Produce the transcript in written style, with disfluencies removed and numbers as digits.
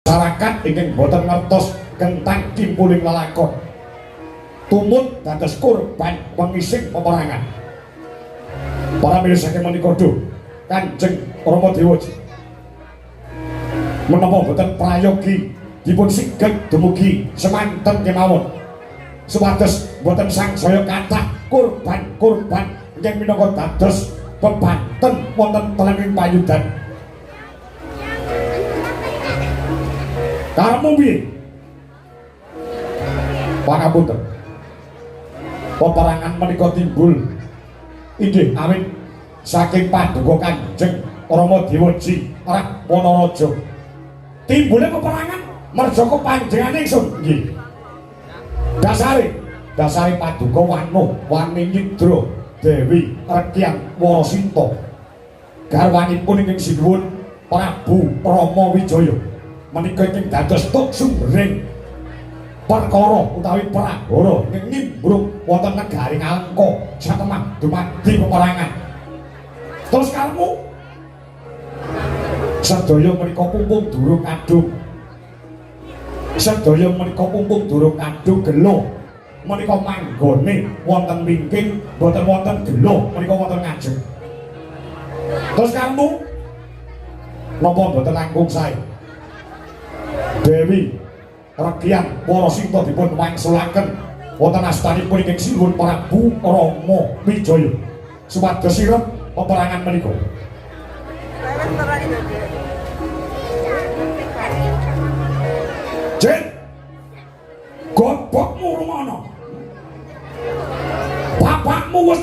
masyarakat ingkang boten ngertos kentang kimpuling lelakon tumut dados kurban pengising peperangan. Para mirsani menika Kanjeng Rama Dewa menapa boten prayogi dipun sigeg dumugi semanten kemawon supados boten sangsaya kathah kurban-kurban ingkang minangka dados bebanten wonten telenging payudan. Karemu piye? Pangapunten. Peperangan menika timbul inggih awit saking paduka Kanjeng Rama Dewa Rakwanaraja. Timbule peperangan merjaka panjenengane ingsun nggih. Dasare paduka wani Nyidra Dewi Rekyang Warasinta garwanipun ingkang sinuwun Prabu Rama Wijaya menika ingkang dados tuksumring perkara utawi pragara ingkang nimbrung wonten negaring Alengka satemah dumadi peperangan. Terus kalmu sedaya menika pumpung durung kadung. Sedaya menika pumpung durung kadung gelo menika manggone wonten wingking boten wonten gelo menika wonten ngajeng. Terus kalmu napa boten langkung sae Dewi Rekyang Warasinta dipun wangsulaken wonten astanipun ingkang sinuwun Prabu Rama Wijaya supados sirep peperangan menika. Jen gobokmu rumono bapakmu wis